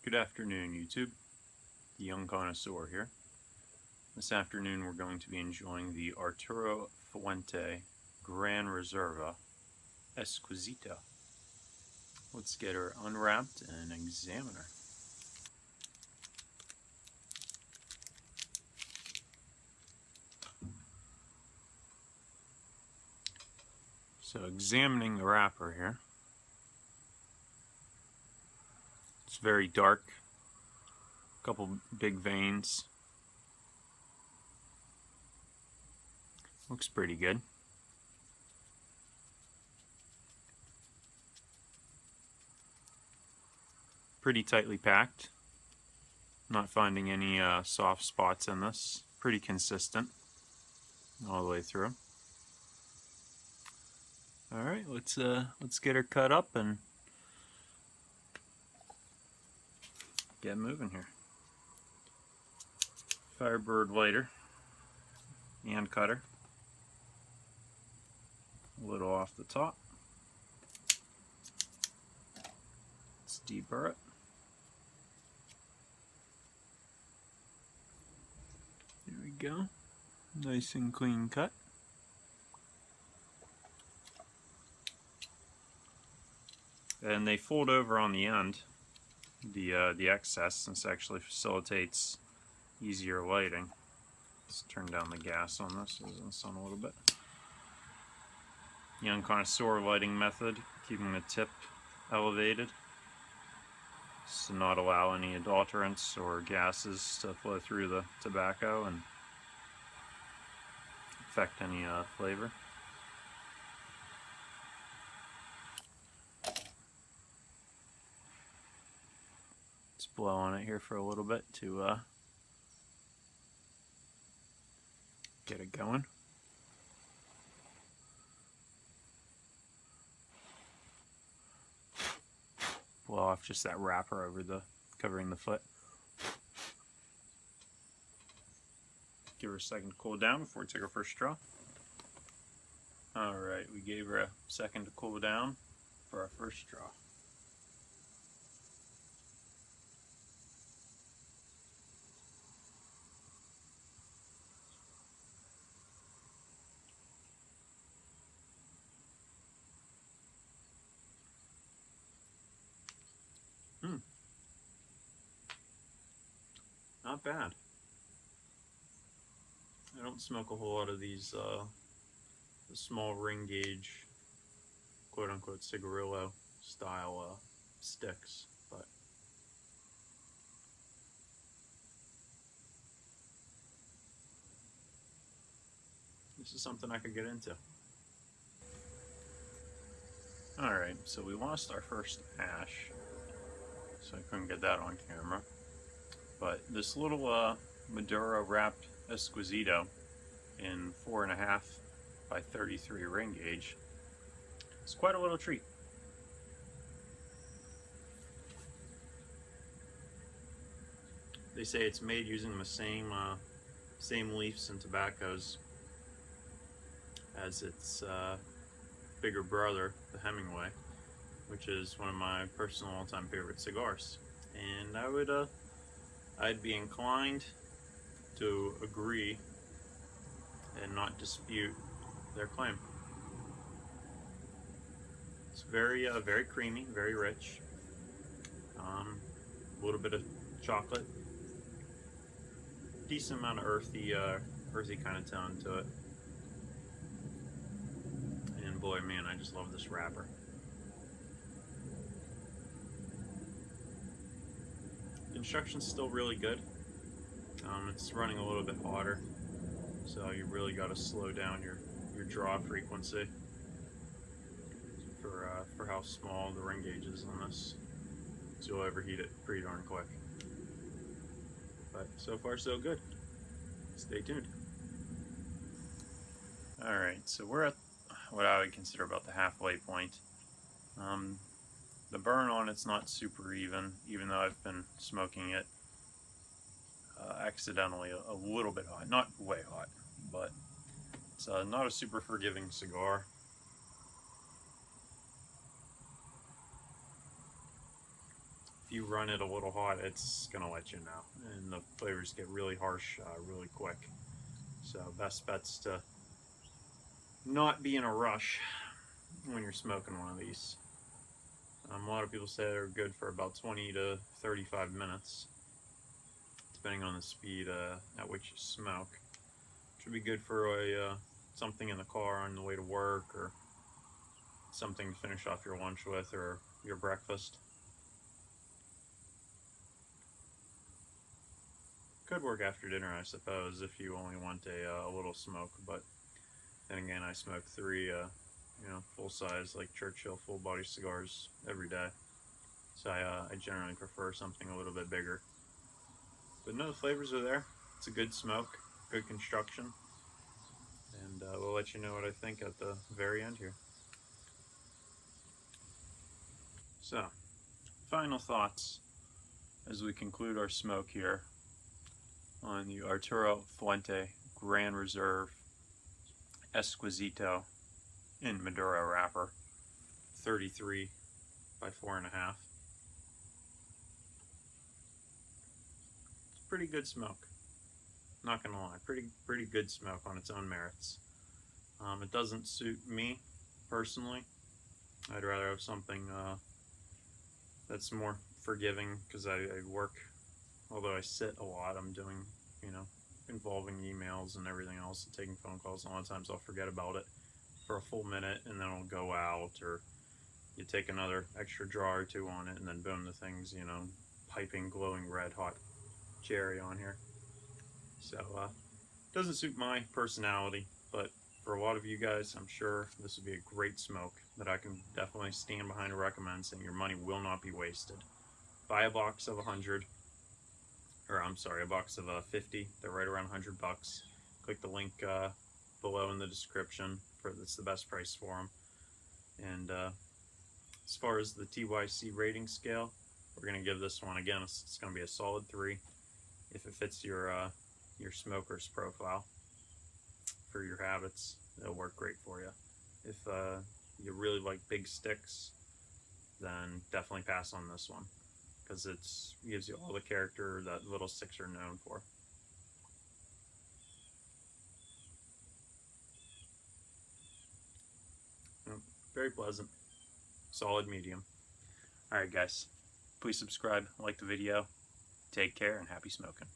Good afternoon, YouTube. The Young Connoisseur here. This afternoon we're going to be enjoying the Arturo Fuente Gran Reserva Exquisito. Let's get her unwrapped and examine her. So examining the wrapper here. It's very dark. A couple big veins. Looks pretty good. Pretty tightly packed. Not finding any soft spots in this. Pretty consistent all the way through. All right, let's get her cut up and get moving here. Firebird lighter and cutter. A little off the top. Let's deburr it. There we go. Nice and clean cut. And they fold over on the end, the excess. This actually facilitates easier lighting. Let's turn down the gas on this, in the sun a little bit. Young Connoisseur lighting method, keeping the tip elevated to not allow any adulterants or gases to flow through the tobacco and affect any flavor. Let's blow on it here for a little bit to get it going. Blow off just that wrapper over covering the foot. Give her a second to cool down before we take our first straw. Alright, we gave her a second to cool down for our first straw. Not bad. I don't smoke a whole lot of these the small ring gauge, quote unquote cigarillo style sticks, but this is something I could get into. Alright, so we lost our first ash, so I couldn't get that on camera. But this little Maduro wrapped Exquisito in 4.5 by 33 ring gauge is quite a little treat. They say it's made using the same leaves and tobaccos as its bigger brother, the Hemingway, which is one of my personal all-time favorite cigars. And I'd be inclined to agree and not dispute their claim. It's very creamy, very rich. A little bit of chocolate, decent amount of earthy kind of tone to it. And boy, man, I just love this wrapper. Construction's still really good. It's running a little bit hotter, so you really got to slow down your draw frequency for how small the ring gauge is on this. So you'll overheat it pretty darn quick. But so far so good. Stay tuned. Alright, so we're at what I would consider about the halfway point. The burn on it's not super even though I've been smoking it accidentally a little bit hot. Not way hot, but it's not a super forgiving cigar. you run it a little hot, it's gonna let you know, and the flavors get really harsh really quick. So best bet's to not be in a rush when you're smoking one of these. A lot of people say they're good for about 20 to 35 minutes, depending on the speed at which you smoke. Should be good for a something in the car on the way to work, or something to finish off your lunch with, or your breakfast. Could work after dinner, I suppose, if you only want a little smoke, but then again, I smoke 3 full size, like Churchill full body cigars every day, so I generally prefer something a little bit bigger. But no, the flavors are there. It's a good smoke, good construction, and we'll let you know what I think at the very end here. So, final thoughts as we conclude our smoke here on the Arturo Fuente Grand Reserve Exquisito in Maduro wrapper, 33 by 4.5. It's pretty good smoke. Not gonna lie, pretty good smoke on its own merits. It doesn't suit me personally. I'd rather have something that's more forgiving, because I work, although I sit a lot, I'm doing, involving emails and everything else, and taking phone calls. A lot of times I'll forget about it for a full minute, and then it'll go out, or you take another extra draw or 2 on it, and then boom, the thing's, piping, glowing red hot cherry on here. So, doesn't suit my personality, but for a lot of you guys, I'm sure this would be a great smoke that I can definitely stand behind and recommend, saying your money will not be wasted. Buy a box of 100, or I'm sorry, a box of 50. They're right around $100. Click the link below in the description that's the best price for them. And as far as the TYC rating scale, we're going to give this one, again, it's going to be a solid 3 if it fits your smoker's profile. For your habits, it'll work great for you. If you really like big sticks, then definitely pass on this one, because it gives you all the character that little sticks are known for. Very pleasant, solid medium. Alright guys, please subscribe, like the video, take care, and happy smoking.